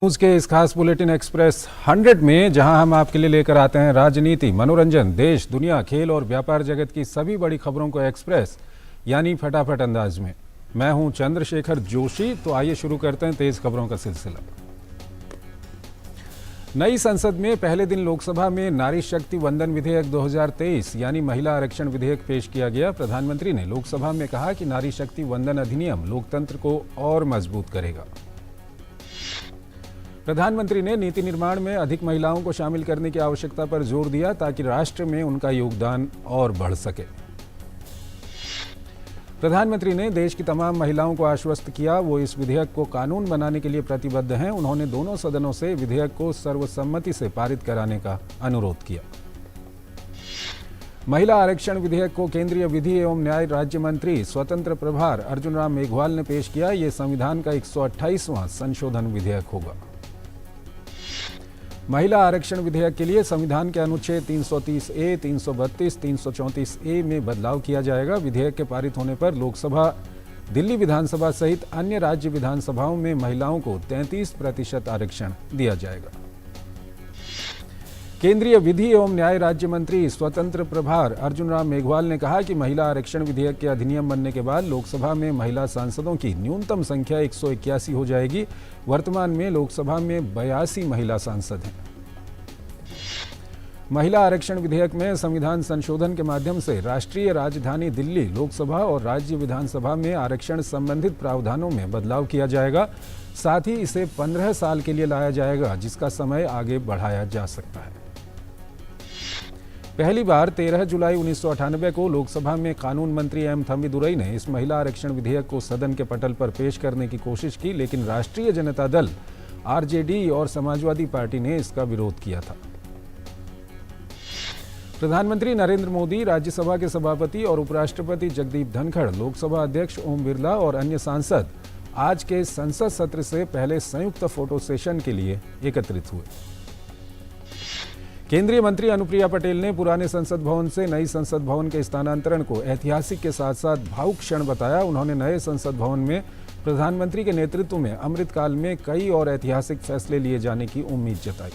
News के इस खास बुलेटिन एक्सप्रेस 100 में जहां हम आपके लिए लेकर आते हैं राजनीति, मनोरंजन, देश, दुनिया, खेल और व्यापार जगत की सभी बड़ी खबरों को एक्सप्रेस यानी फटाफट अंदाज में। मैं हूं चंद्रशेखर जोशी। तो आइए शुरू करते हैं तेज खबरों का सिलसिला। नई संसद में पहले दिन लोकसभा में नारी शक्ति वंदन विधेयक 2023 यानी महिला आरक्षण विधेयक पेश किया गया। प्रधानमंत्री ने लोकसभा में कहा कि नारी शक्ति वंदन अधिनियम लोकतंत्र को और मजबूत करेगा। प्रधानमंत्री ने नीति निर्माण में अधिक महिलाओं को शामिल करने की आवश्यकता पर जोर दिया ताकि राष्ट्र में उनका योगदान और बढ़ सके। प्रधानमंत्री ने देश की तमाम महिलाओं को आश्वस्त किया वो इस विधेयक को कानून बनाने के लिए प्रतिबद्ध हैं। उन्होंने दोनों सदनों से विधेयक को सर्वसम्मति से पारित कराने का अनुरोध किया। महिला आरक्षण विधेयक को केंद्रीय विधि एवं न्याय राज्य मंत्री स्वतंत्र प्रभार अर्जुन राम मेघवाल ने पेश किया। ये संविधान का 128वां संशोधन विधेयक होगा। महिला आरक्षण विधेयक के लिए संविधान के अनुच्छेद 330A, 332, 334A में बदलाव किया जाएगा। विधेयक के पारित होने पर लोकसभा, दिल्ली विधानसभा सहित अन्य राज्य विधानसभाओं में महिलाओं को 33% आरक्षण दिया जाएगा। केंद्रीय विधि एवं न्याय राज्य मंत्री स्वतंत्र प्रभार अर्जुन राम मेघवाल ने कहा कि महिला आरक्षण विधेयक के अधिनियम बनने के बाद लोकसभा में महिला सांसदों की न्यूनतम संख्या 181 हो जाएगी। वर्तमान में लोकसभा में 82 महिला सांसद हैं। महिला आरक्षण विधेयक में संविधान संशोधन के माध्यम से राष्ट्रीय राजधानी दिल्ली, लोकसभा और राज्य विधानसभा में आरक्षण संबंधित प्रावधानों में बदलाव किया जाएगा। साथ ही इसे 15 साल के लिए लाया जाएगा, जिसका समय आगे बढ़ाया जा सकता है। पहली बार 13 जुलाई 1998 को लोकसभा में कानून मंत्री एम थंबीदुरई ने इस महिला आरक्षण विधेयक को सदन के पटल पर पेश करने की कोशिश की, लेकिन राष्ट्रीय जनता दल आरजेडी और समाजवादी पार्टी ने इसका विरोध किया था। प्रधानमंत्री नरेंद्र मोदी, राज्यसभा के सभापति और उपराष्ट्रपति जगदीप धनखड़, लोकसभा अध्यक्ष ओम बिरला और अन्य सांसद आज के संसद सत्र से पहले संयुक्त फोटो सेशन के लिए एकत्रित हुए। केंद्रीय मंत्री अनुप्रिया पटेल ने पुराने संसद भवन से नई संसद भवन के स्थानांतरण को ऐतिहासिक के साथ साथ भावुक क्षण बताया। उन्होंने नए संसद भवन में प्रधानमंत्री के नेतृत्व में अमृतकाल में कई और ऐतिहासिक फैसले लिए जाने की उम्मीद जताई।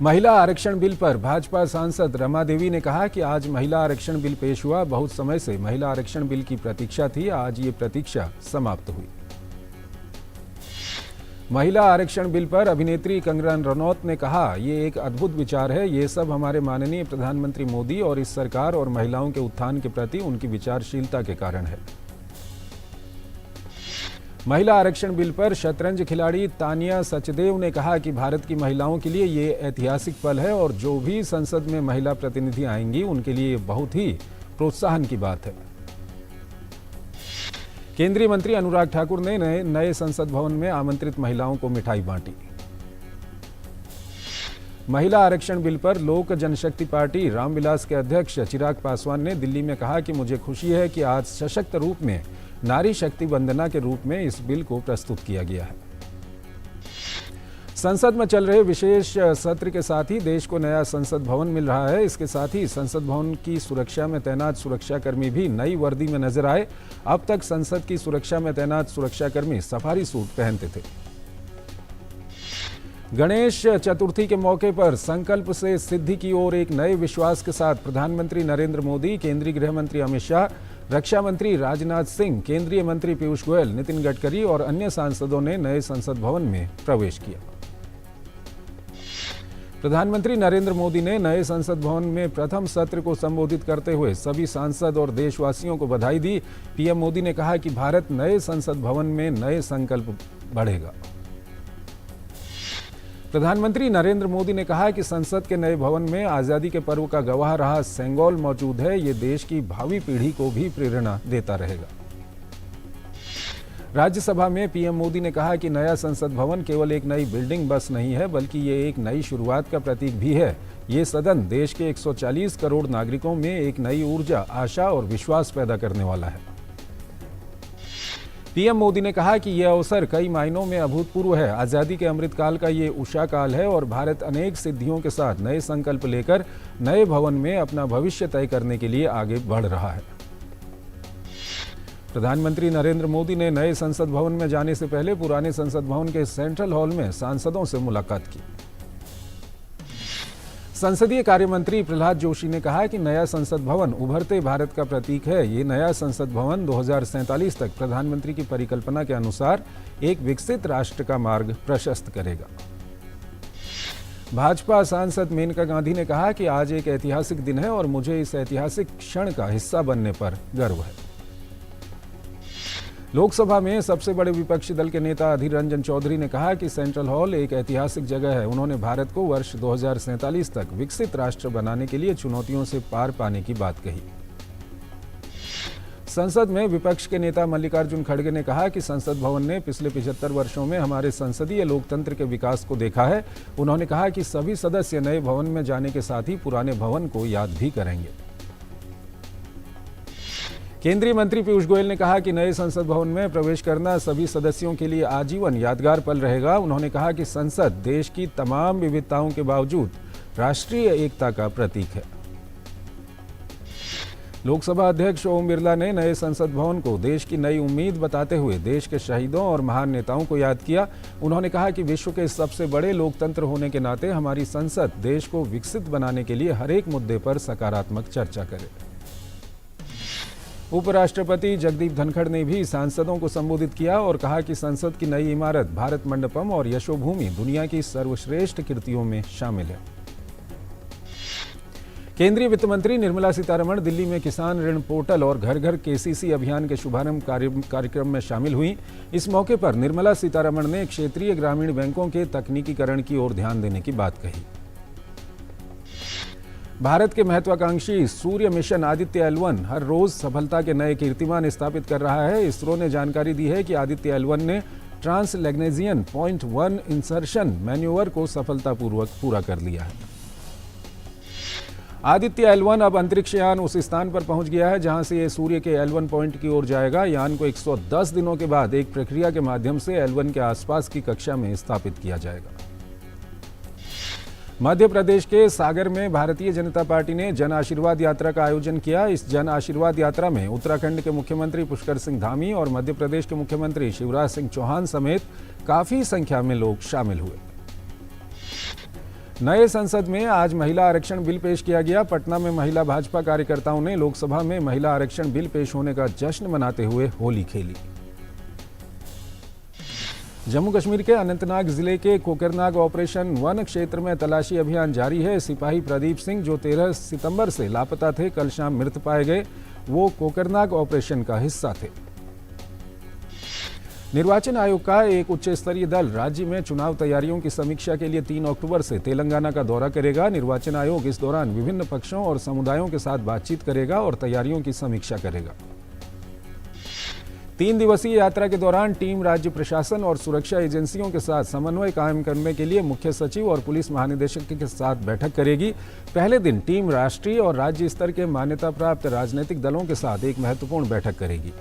महिला आरक्षण बिल पर भाजपा सांसद रमा देवी ने कहा कि आज महिला आरक्षण बिल पेश हुआ। बहुत समय से महिला आरक्षण बिल की प्रतीक्षा थी, आज ये प्रतीक्षा समाप्त हुई। महिला आरक्षण बिल पर अभिनेत्री कंगना रनौत ने कहा, ये एक अद्भुत विचार है। ये सब हमारे माननीय प्रधानमंत्री मोदी और इस सरकार और महिलाओं के उत्थान के प्रति उनकी विचारशीलता के कारण है। महिला आरक्षण बिल पर शतरंज खिलाड़ी तानिया सचदेव ने कहा कि भारत की महिलाओं के लिए ये ऐतिहासिक पल है और जो भी संसद में महिला प्रतिनिधि आएंगी उनके लिए ये बहुत ही प्रोत्साहन की बात है। केंद्रीय मंत्री अनुराग ठाकुर ने नए संसद भवन में आमंत्रित महिलाओं को मिठाई बांटी। महिला आरक्षण बिल पर लोक जनशक्ति पार्टी रामविलास के अध्यक्ष चिराग पासवान ने दिल्ली में कहा कि मुझे खुशी है कि आज सशक्त रूप में नारी शक्ति वंदना के रूप में इस बिल को प्रस्तुत किया गया है। संसद में चल रहे विशेष सत्र के साथ ही देश को नया संसद भवन मिल रहा है। इसके साथ ही संसद भवन की सुरक्षा में तैनात सुरक्षाकर्मी भी नई वर्दी में नजर आए। अब तक संसद की सुरक्षा में तैनात सुरक्षाकर्मी सफारी सूट पहनते थे। गणेश चतुर्थी के मौके पर संकल्प से सिद्धि की ओर एक नए विश्वास के साथ प्रधानमंत्री नरेंद्र मोदी, केंद्रीय गृह मंत्री अमित शाह, रक्षा मंत्री राजनाथ सिंह, केंद्रीय मंत्री पीयूष गोयल, नितिन गडकरी और अन्य सांसदों ने नए संसद भवन में प्रवेश किया। प्रधानमंत्री नरेंद्र मोदी ने नए संसद भवन में प्रथम सत्र को संबोधित करते हुए सभी सांसद और देशवासियों को बधाई दी। पीएम मोदी ने कहा कि भारत नए संसद भवन में नए संकल्प बढ़ेगा। प्रधानमंत्री नरेंद्र मोदी ने कहा कि संसद के नए भवन में आजादी के पर्व का गवाह रहा सेंगोल मौजूद है। ये देश की भावी पीढ़ी को भी प्रेरणा देता रहेगा। राज्यसभा में पीएम मोदी ने कहा कि नया संसद भवन केवल एक नई बिल्डिंग बस नहीं है, बल्कि ये एक नई शुरुआत का प्रतीक भी है। ये सदन देश के 140 करोड़ नागरिकों में एक नई ऊर्जा, आशा और विश्वास पैदा करने वाला है। पीएम मोदी ने कहा कि यह अवसर कई मायनों में अभूतपूर्व है। आजादी के अमृतकाल का ये उषा काल है और भारत अनेक सिद्धियों के साथ नए संकल्प लेकर नए भवन में अपना भविष्य तय करने के लिए आगे बढ़ रहा है। प्रधानमंत्री नरेंद्र मोदी ने नए संसद भवन में जाने से पहले पुराने संसद भवन के सेंट्रल हॉल में सांसदों से मुलाकात की। संसदीय कार्य मंत्री प्रहलाद जोशी ने कहा कि नया संसद भवन उभरते भारत का प्रतीक है। ये नया संसद भवन 2047 तक प्रधानमंत्री की परिकल्पना के अनुसार एक विकसित राष्ट्र का मार्ग प्रशस्त करेगा। भाजपा सांसद मेनका गांधी ने कहा कि आज एक ऐतिहासिक दिन है और मुझे इस ऐतिहासिक क्षण का हिस्सा बनने पर गर्व है। लोकसभा में सबसे बड़े विपक्षी दल के नेता अधीर रंजन चौधरी ने कहा कि सेंट्रल हॉल एक ऐतिहासिक जगह है। उन्होंने भारत को वर्ष 2047 तक विकसित राष्ट्र बनाने के लिए चुनौतियों से पार पाने की बात कही। संसद में विपक्ष के नेता मल्लिकार्जुन खड़गे ने कहा कि संसद भवन ने पिछले 75 वर्षों में हमारे संसदीय लोकतंत्र के विकास को देखा है। उन्होंने कहा कि सभी सदस्य नए भवन में जाने के साथ ही पुराने भवन को याद भी करेंगे। केंद्रीय मंत्री पीयूष गोयल ने कहा कि नए संसद भवन में प्रवेश करना सभी सदस्यों के लिए आजीवन यादगार पल रहेगा। उन्होंने कहा कि संसद देश की तमाम विविधताओं के बावजूद राष्ट्रीय एकता का प्रतीक है। लोकसभा अध्यक्ष ओम बिरला ने नए संसद भवन को देश की नई उम्मीद बताते हुए देश के शहीदों और महान नेताओं को याद किया। उन्होंने कहा कि विश्व के सबसे बड़े लोकतंत्र होने के नाते हमारी संसद देश को विकसित बनाने के लिए हर एक मुद्दे पर सकारात्मक चर्चा करे। उपराष्ट्रपति जगदीप धनखड़ ने भी सांसदों को संबोधित किया और कहा कि संसद की नई इमारत भारत मंडपम और यशोभूमि दुनिया की सर्वश्रेष्ठ कृतियों में शामिल है। केंद्रीय वित्त मंत्री निर्मला सीतारमण दिल्ली में किसान ऋण पोर्टल और घर घर केसीसी अभियान के शुभारंभ कार्यक्रम में शामिल हुई। इस मौके पर निर्मला सीतारमण ने क्षेत्रीय ग्रामीण बैंकों के तकनीकीकरण की ओर ध्यान देने की बात कही। भारत के महत्वाकांक्षी सूर्य मिशन आदित्य L1 हर रोज सफलता के नए कीर्तिमान स्थापित कर रहा है। इसरो ने जानकारी दी है कि आदित्य L1 ने ट्रांसलैग्नेशियन पॉइंट 1 इंसर्शन मैन्यूवर को सफलतापूर्वक पूरा कर लिया है। आदित्य L1 अब अंतरिक्ष यान उस स्थान पर पहुंच गया है जहां से ये सूर्य के L1 पॉइंट की ओर जाएगा। यान को 110 दिनों के बाद एक प्रक्रिया के माध्यम से L1 के आसपास की कक्षा में स्थापित किया जाएगा। मध्य प्रदेश के सागर में भारतीय जनता पार्टी ने जन आशीर्वाद यात्रा का आयोजन किया। इस जन आशीर्वाद यात्रा में उत्तराखंड के मुख्यमंत्री पुष्कर सिंह धामी और मध्य प्रदेश के मुख्यमंत्री शिवराज सिंह चौहान समेत काफी संख्या में लोग शामिल हुए। नए संसद में आज महिला आरक्षण बिल पेश किया गया। पटना में महिला भाजपा कार्यकर्ताओं ने लोकसभा में महिला आरक्षण बिल पेश होने का जश्न मनाते हुए होली खेली। जम्मू कश्मीर के अनंतनाग जिले के कोकरनाग ऑपरेशन वन क्षेत्र में तलाशी अभियान जारी है। सिपाही प्रदीप सिंह जो 13 सितंबर से लापता थे, कल शाम मृत पाए गए। वो कोकरनाग ऑपरेशन का हिस्सा थे। निर्वाचन आयोग का एक उच्च स्तरीय दल राज्य में चुनाव तैयारियों की समीक्षा के लिए 3 अक्टूबर से तेलंगाना का दौरा करेगा। निर्वाचन आयोग इस दौरान विभिन्न पक्षों और समुदायों के साथ बातचीत करेगा और तैयारियों की समीक्षा करेगा। 3 दिवसीय यात्रा के दौरान टीम राज्य प्रशासन और सुरक्षा एजेंसियों के साथ समन्वय कायम करने के लिए मुख्य सचिव और पुलिस महानिदेशक के साथ बैठक करेगी। पहले दिन टीम राष्ट्रीय और राज्य स्तर के मान्यता प्राप्त राजनीतिक दलों के साथ एक महत्वपूर्ण बैठक करेगी।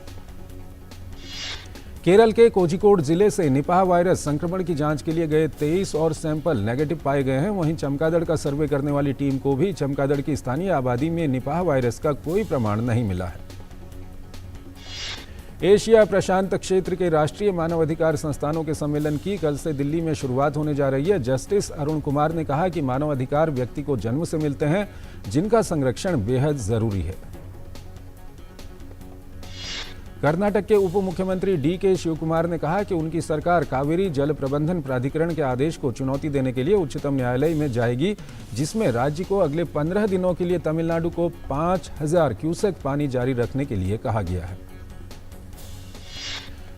केरल के कोझिकोड जिले से निपाह वायरस संक्रमण की जांच के लिए गए 23 और सैंपल नेगेटिव पाए गए हैं। वहीं चमगादड़ का सर्वे करने वाली टीम को भी चमगादड़ की स्थानीय आबादी में निपाह वायरस का कोई प्रमाण नहीं मिला है। एशिया प्रशांत क्षेत्र के राष्ट्रीय मानवाधिकार संस्थानों के सम्मेलन की कल से दिल्ली में शुरुआत होने जा रही है। जस्टिस अरुण कुमार ने कहा कि मानवाधिकार व्यक्ति को जन्म से मिलते हैं, जिनका संरक्षण बेहद जरूरी है। कर्नाटक के उप मुख्यमंत्री DK शिवकुमार ने कहा कि उनकी सरकार कावेरी जल प्रबंधन प्राधिकरण के आदेश को चुनौती देने के लिए उच्चतम न्यायालय में जाएगी, जिसमें राज्य को अगले 15 दिनों के लिए तमिलनाडु को 5000 क्यूसेक पानी जारी रखने के लिए कहा गया है।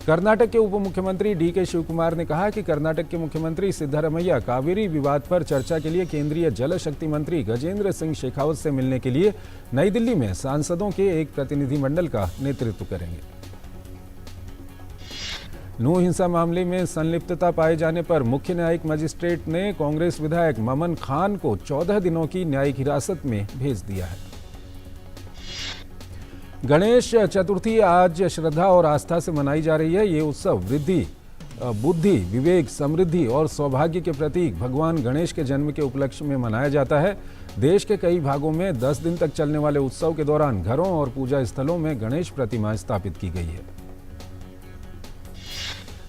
कर्नाटक के उप मुख्यमंत्री DK शिवकुमार ने कहा कि कर्नाटक के मुख्यमंत्री सिद्धारमैया कावेरी विवाद पर चर्चा के लिए केंद्रीय जल शक्ति मंत्री गजेंद्र सिंह शेखावत से मिलने के लिए नई दिल्ली में सांसदों के एक प्रतिनिधिमंडल का नेतृत्व करेंगे। नू हिंसा मामले में संलिप्तता पाए जाने पर मुख्य न्यायिक मजिस्ट्रेट ने कांग्रेस विधायक ममन खान को 14 दिनों की न्यायिक हिरासत में भेज दिया है। गणेश चतुर्थी आज श्रद्धा और आस्था से मनाई जा रही है। ये उत्सव वृद्धि बुद्धि, विवेक, समृद्धि और सौभाग्य के प्रतीक भगवान गणेश के जन्म के उपलक्ष्य में मनाया जाता है। देश के कई भागों में 10 दिन तक चलने वाले उत्सव के दौरान घरों और पूजा स्थलों में गणेश प्रतिमाएं स्थापित की गई है।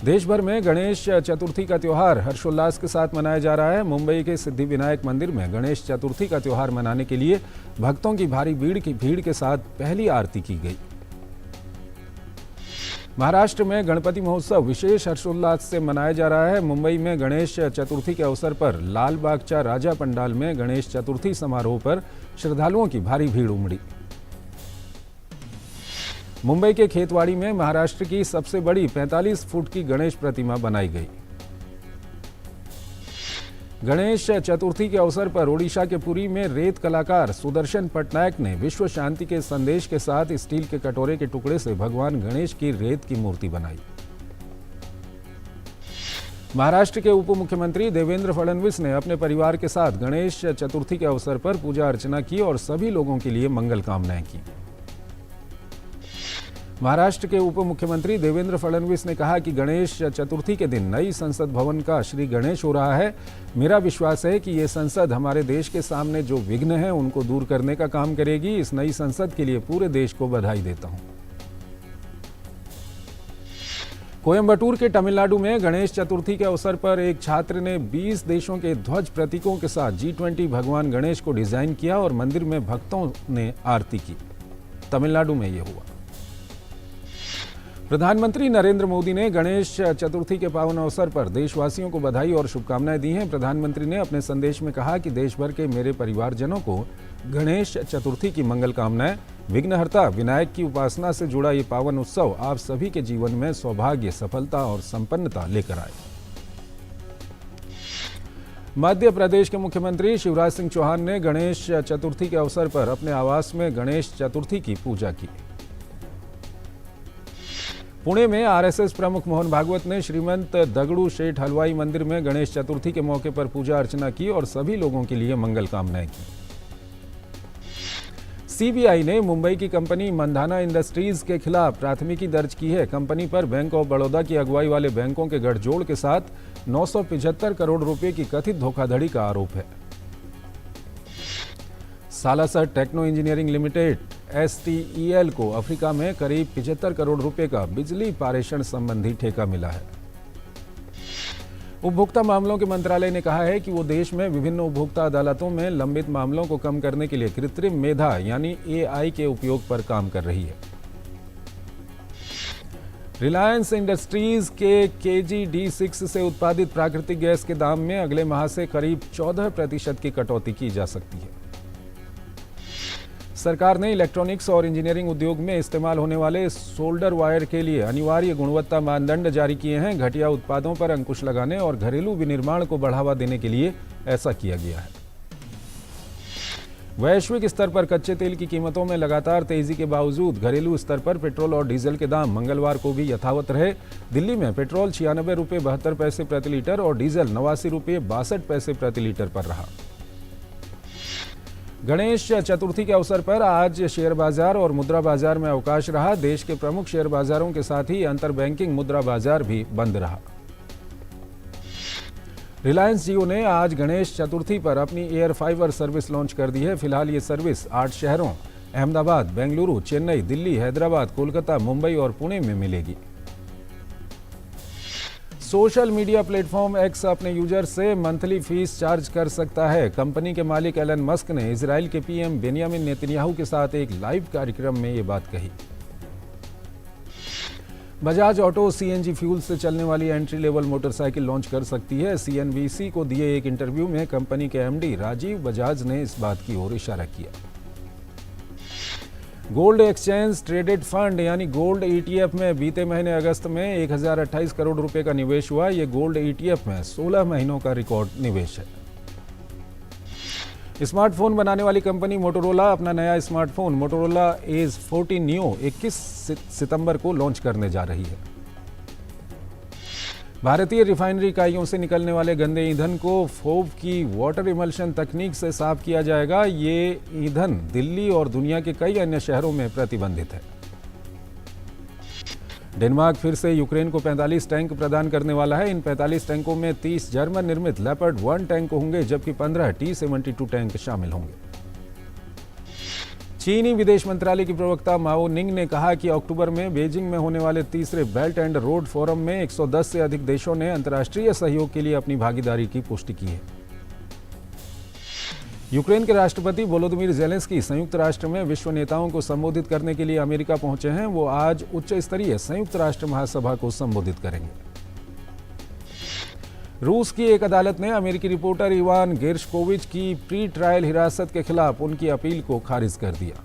देश भर में गणेश चतुर्थी का त्योहार हर्षोल्लास के साथ मनाया जा रहा है। मुंबई के सिद्धिविनायक मंदिर में गणेश चतुर्थी का त्योहार मनाने के लिए भक्तों की भारी भीड़ के साथ पहली आरती की गई। महाराष्ट्र में गणपति महोत्सव विशेष हर्षोल्लास से मनाया जा रहा है। मुंबई में गणेश चतुर्थी के अवसर पर लाल बागचा राजा पंडाल में गणेश चतुर्थी समारोह पर श्रद्धालुओं की भारी भीड़ उमड़ी। मुंबई के खेतवाड़ी में महाराष्ट्र की सबसे बड़ी 45 फुट की गणेश प्रतिमा बनाई गई। गणेश चतुर्थी के अवसर पर ओडिशा के पुरी में रेत कलाकार सुदर्शन पटनायक ने विश्व शांति के संदेश के साथ स्टील के कटोरे के टुकड़े से भगवान गणेश की रेत की मूर्ति बनाई। महाराष्ट्र के उप मुख्यमंत्री देवेंद्र फडणवीस ने अपने परिवार के साथ गणेश चतुर्थी के अवसर पर पूजा अर्चना की और सभी लोगों के लिए मंगल कामनाएं की। महाराष्ट्र के उप मुख्यमंत्री देवेंद्र फडणवीस ने कहा कि गणेश चतुर्थी के दिन नई संसद भवन का श्री गणेश हो रहा है। मेरा विश्वास है कि ये संसद हमारे देश के सामने जो विघ्न हैं उनको दूर करने का काम करेगी। इस नई संसद के लिए पूरे देश को बधाई देता हूं। कोयंबटूर के तमिलनाडु में गणेश चतुर्थी के अवसर पर एक छात्र ने 20 देशों के ध्वज प्रतीकों के साथ G20 भगवान गणेश को डिजाइन किया और मंदिर में भक्तों ने आरती की। तमिलनाडु में यह हुआ। प्रधानमंत्री नरेंद्र मोदी ने गणेश चतुर्थी के पावन अवसर पर देशवासियों को बधाई और शुभकामनाएं दी हैं। प्रधानमंत्री ने अपने संदेश में कहा कि देश भर के मेरे परिवारजनों को गणेश चतुर्थी की मंगल कामनाएं। विघ्नहर्ता विनायक की उपासना से जुड़ा ये पावन उत्सव आप सभी के जीवन में सौभाग्य, सफलता और संपन्नता लेकर आए। मध्य प्रदेश के मुख्यमंत्री शिवराज सिंह चौहान ने गणेश चतुर्थी के अवसर पर अपने आवास में गणेश चतुर्थी की पूजा की। पुणे में आरएसएस प्रमुख मोहन भागवत ने श्रीमंत दगड़ू शेठ हलवाई मंदिर में गणेश चतुर्थी के मौके पर पूजा अर्चना की और सभी लोगों के लिए मंगल कामनाएं की। सीबीआई ने मुंबई की कंपनी मंधाना इंडस्ट्रीज के खिलाफ प्राथमिकी दर्ज की है। कंपनी पर बैंक ऑफ बड़ौदा की अगुवाई वाले बैंकों के गठजोड़ के साथ 975 करोड़ रुपए की कथित धोखाधड़ी का आरोप है। Salasar techno engineering limited STEL को अफ्रीका में करीब 75 करोड़ रुपए का बिजली पारेषण संबंधी ठेका मिला है। उपभोक्ता मामलों के मंत्रालय ने कहा है कि वो देश में विभिन्न उपभोक्ता अदालतों में लंबित मामलों को कम करने के लिए कृत्रिम मेधा यानी AI के उपयोग पर काम कर रही है। रिलायंस इंडस्ट्रीज के KG-D6 से उत्पादित प्राकृतिक गैस के दाम में अगले माह से करीब 14% की कटौती की जा सकती है। सरकार ने इलेक्ट्रॉनिक्स और इंजीनियरिंग उद्योग में इस्तेमाल होने वाले सोल्डर वायर के लिए अनिवार्य गुणवत्ता मानदंड जारी किए हैं। घटिया उत्पादों पर अंकुश लगाने और घरेलू विनिर्माण को बढ़ावा देने के लिए ऐसा किया गया है। वैश्विक स्तर पर कच्चे तेल की कीमतों में लगातार तेजी के बावजूद घरेलू स्तर पर पेट्रोल और डीजल के दाम मंगलवार को भी यथावत रहे। दिल्ली में पेट्रोल 96 रुपये 72 पैसे प्रति लीटर और डीजल 89 रुपये 62 पैसे प्रति लीटर पर रहा। गणेश चतुर्थी के अवसर पर आज शेयर बाजार और मुद्रा बाजार में अवकाश रहा। देश के प्रमुख शेयर बाजारों के साथ ही अंतर बैंकिंग मुद्रा बाजार भी बंद रहा। रिलायंस जियो ने आज गणेश चतुर्थी पर अपनी एयर फाइबर सर्विस लॉन्च कर दी है। फिलहाल ये सर्विस 8 शहरों अहमदाबाद, बेंगलुरु, चेन्नई, दिल्ली, हैदराबाद, कोलकाता, मुंबई और पुणे में मिलेगी। सोशल मीडिया प्लेटफॉर्म एक्स अपने यूजर से मंथली फीस चार्ज कर सकता है। कंपनी के मालिक एलन मस्क ने इजराइल के पीएम बेनियामिन नेतन्याहू के साथ एक लाइव कार्यक्रम में ये बात कही। बजाज ऑटो CNG फ्यूल से चलने वाली एंट्री लेवल मोटरसाइकिल लॉन्च कर सकती है। CNBC को दिए एक इंटरव्यू में कंपनी के MD राजीव बजाज ने इस बात की ओर इशारा किया। गोल्ड एक्सचेंज ट्रेडेड फंड यानी गोल्ड ETF में बीते महीने अगस्त में 1028 करोड़ रुपए का निवेश हुआ। ये गोल्ड ETF में 16 महीनों का रिकॉर्ड निवेश है। स्मार्टफोन बनाने वाली कंपनी मोटोरोला अपना नया स्मार्टफोन मोटोरोला एज 40 न्यू 21 सितंबर को लॉन्च करने जा रही है। भारतीय रिफाइनरी इकाइयों से निकलने वाले गंदे ईंधन को फोब की वाटर इमल्शन तकनीक से साफ किया जाएगा। ये ईंधन दिल्ली और दुनिया के कई अन्य शहरों में प्रतिबंधित है। डेनमार्क फिर से यूक्रेन को 45 टैंक प्रदान करने वाला है। इन 45 टैंकों में 30 जर्मन निर्मित लेपर्ड 1 टैंक होंगे, जबकि 15 T-72 टैंक शामिल होंगे। चीनी विदेश मंत्रालय की प्रवक्ता माओ निंग ने कहा कि अक्टूबर में बीजिंग में होने वाले तीसरे बेल्ट एंड रोड फोरम में 110 से अधिक देशों ने अंतर्राष्ट्रीय सहयोग के लिए अपनी भागीदारी की पुष्टि की है। यूक्रेन के राष्ट्रपति वोलोदिमीर ज़ेलेंस्की संयुक्त राष्ट्र में विश्व नेताओं को संबोधित करने के लिए अमेरिका पहुंचे हैं। वो आज उच्च स्तरीय संयुक्त राष्ट्र महासभा को संबोधित करेंगे। रूस की एक अदालत ने अमेरिकी रिपोर्टर इवान गेर्शकोविच की प्री ट्रायल हिरासत के खिलाफ उनकी अपील को खारिज कर दिया।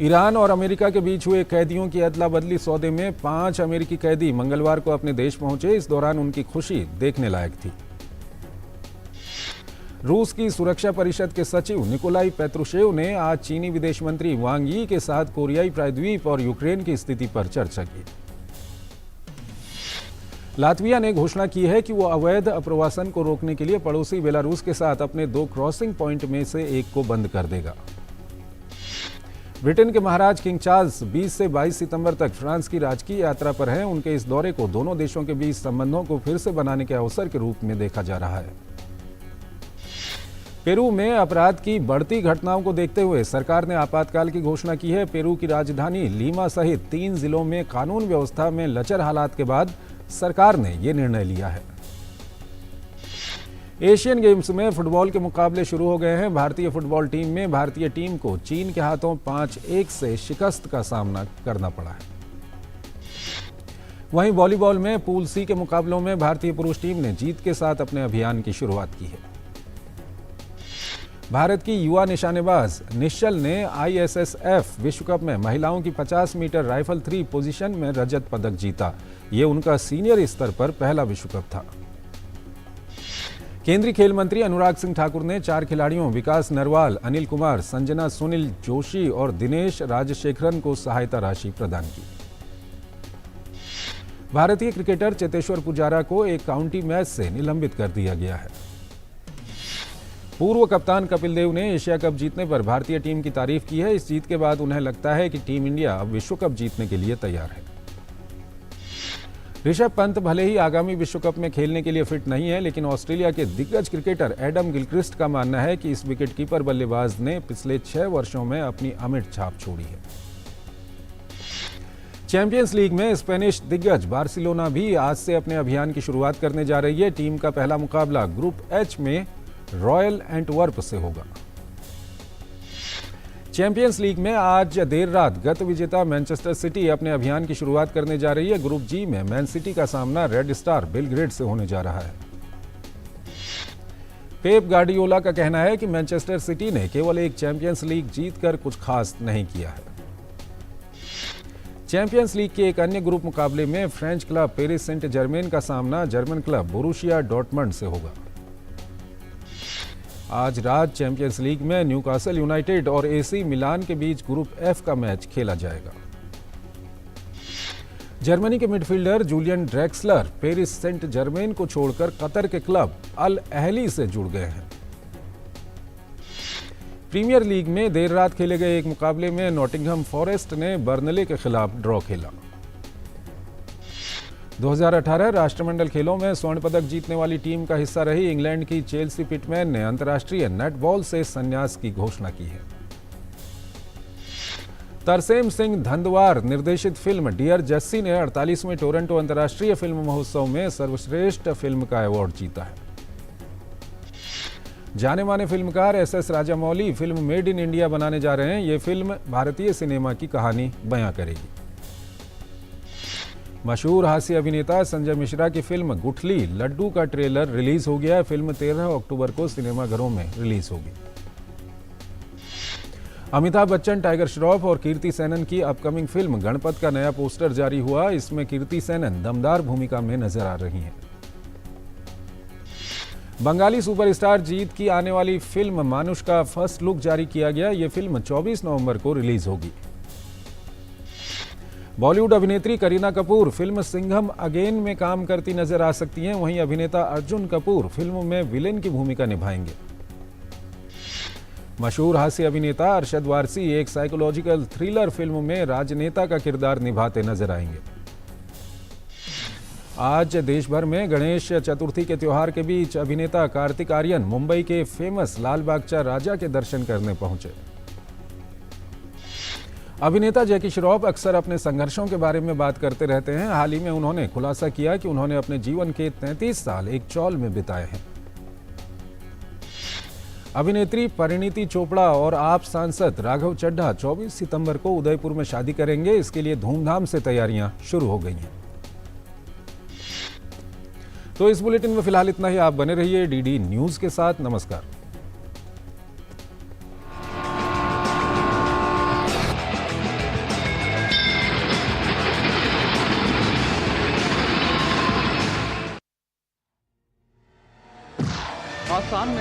ईरान और अमेरिका के बीच हुए कैदियों की अदला बदली सौदे में 5 अमेरिकी कैदी मंगलवार को अपने देश पहुंचे। इस दौरान उनकी खुशी देखने लायक थी। रूस की सुरक्षा परिषद के सचिव निकोलाई पेत्रुशेव ने आज चीनी विदेश मंत्री वांग यी के साथ कोरियाई प्रायद्वीप और यूक्रेन की स्थिति पर चर्चा की। लातविया ने घोषणा की है कि वो अवैध अप्रवासन को रोकने के लिए पड़ोसी बेलारूस के साथ अपने 2 क्रॉसिंग पॉइंट में से एक को बंद कर देगा। ब्रिटेन के महाराज किंग चार्ल्स 20 से 22 सितंबर तक फ्रांस की राजकीय यात्रा पर हैं। उनके इस दौरे को दोनों देशों के बीच संबंधों को फिर से बनाने के अवसर के रूप में देखा जा रहा है। पेरू में अपराध की बढ़ती घटनाओं को देखते हुए सरकार ने आपातकाल की घोषणा की है। पेरू की राजधानी लीमा सहित 3 जिलों में कानून व्यवस्था में लचर हालात के बाद सरकार ने यह निर्णय लिया है। एशियन गेम्स में फुटबॉल के मुकाबले शुरू हो गए हैं। भारतीय फुटबॉल टीम में भारतीय टीम को चीन के हाथों 5-1 से शिकस्त का सामना करना पड़ा है। वहीं वॉलीबॉल में पूल सी के मुकाबलों में भारतीय पुरुष टीम ने जीत के साथ अपने अभियान की शुरुआत की है। भारत की युवा निशानेबाज निश्चल ने ISSF विश्व कप में महिलाओं की 50 मीटर राइफल 3 पोजीशन में रजत पदक जीता। ये उनका सीनियर स्तर पर पहला विश्व कप था। केंद्रीय खेल मंत्री अनुराग सिंह ठाकुर ने 4 खिलाड़ियों विकास नरवाल, अनिल कुमार, संजना सुनील जोशी और दिनेश राजशेखरन को सहायता राशि प्रदान की। भारतीय क्रिकेटर चेतेश्वर पुजारा को एक काउंटी मैच से निलंबित कर दिया गया है। पूर्व कप्तान कपिल देव ने एशिया कप जीतने पर भारतीय टीम की तारीफ की है। इस जीत के बाद उन्हें लगता है कि टीम इंडिया अब विश्व कप जीतने के लिए तैयार है। ऋषभ पंत भले ही आगामी विश्व कप में खेलने के लिए फिट नहीं है, लेकिन ऑस्ट्रेलिया के दिग्गज क्रिकेटर एडम गिलक्रिस्ट का मानना है कि इस विकेटकीपर बल्लेबाज ने पिछले 6 वर्षों में अपनी अमिट छाप छोड़ी है। चैंपियंस लीग में स्पेनिश दिग्गज बार्सिलोना भी आज से अपने अभियान की शुरुआत करने जा रही है। टीम का पहला मुकाबला ग्रुप H में रॉयल एंटवर्प से होगा। चैंपियंस लीग में आज देर रात गत विजेता मैनचेस्टर सिटी अपने अभियान की शुरुआत करने जा रही है। ग्रुप G में मैन सिटी का सामना रेड स्टार बेलग्रेड से होने जा रहा है। पेप गार्डियोला का कहना है कि मैनचेस्टर सिटी ने केवल एक चैंपियंस लीग जीतकर कुछ खास नहीं किया है। चैंपियंस लीग के एक अन्य ग्रुप मुकाबले में French club Paris Saint Germain का सामना जर्मन क्लब बोरुसिया डॉर्टमंड से होगा। आज रात चैंपियंस लीग में न्यूकासल यूनाइटेड और AC मिलान के बीच ग्रुप F का मैच खेला जाएगा। जर्मनी के midfielder Julian Draxler Paris Saint Germain को छोड़कर कतर के क्लब अल अहली से जुड़ गए हैं। प्रीमियर लीग में देर रात खेले गए एक मुकाबले में नॉटिंघम फॉरेस्ट ने बर्नले के खिलाफ ड्रॉ खेला। 2018 राष्ट्रमंडल खेलों में स्वर्ण पदक जीतने वाली टीम का हिस्सा रही इंग्लैंड की चेल्सी पिटमैन ने अंतर्राष्ट्रीय नेटबॉल से संन्यास की घोषणा की है। तरसेम सिंह धंधवार निर्देशित फिल्म डियर जस्सी ने 48वें टोरंटो अंतर्राष्ट्रीय फिल्म महोत्सव में सर्वश्रेष्ठ फिल्म का अवार्ड जीता है। जाने माने फिल्मकार SS Rajamouli film made in India बनाने जा रहे हैं। ये फिल्म भारतीय सिनेमा की कहानी बयां करेगी। मशहूर हास्य अभिनेता संजय मिश्रा की फिल्म गुठली लड्डू का ट्रेलर रिलीज हो गया है। फिल्म 13 अक्टूबर को सिनेमाघरों में रिलीज होगी। अमिताभ बच्चन, टाइगर श्रॉफ और कीर्ति सेनन की अपकमिंग फिल्म गणपत का नया पोस्टर जारी हुआ। इसमें कीर्ति सेनन दमदार भूमिका में नजर आ रही हैं। बंगाली सुपरस्टार जीत की आने वाली फिल्म मानुष का फर्स्ट लुक जारी किया गया। यह फिल्म 24 नवंबर को रिलीज होगी। बॉलीवुड अभिनेत्री करीना कपूर फिल्म सिंघम अगेन में काम करती नजर आ सकती हैं। वहीं अभिनेता अर्जुन कपूर फिल्म में विलेन की भूमिका निभाएंगे। मशहूर हास्य अभिनेता अरशद वारसी एक साइकोलॉजिकल थ्रिलर फिल्म में राजनेता का किरदार निभाते नजर आएंगे। आज देश भर में गणेश चतुर्थी के त्योहार के बीच अभिनेता कार्तिक आर्यन मुंबई के फेमस लाल बागचा राजा के दर्शन करने पहुंचे। अभिनेता जैकी श्रॉफ अक्सर अपने संघर्षों के बारे में बात करते रहते हैं। हाल ही में उन्होंने खुलासा किया कि उन्होंने अपने जीवन के 33 साल एक चौल में बिताए हैं। अभिनेत्री परिणीति चोपड़ा और आप सांसद राघव चड्ढा 24 सितंबर को उदयपुर में शादी करेंगे। इसके लिए धूमधाम से तैयारियां शुरू हो गई हैं। तो इस बुलेटिन में फिलहाल इतना ही। आप बने रहिए डीडी न्यूज के साथ। नमस्कार। आसान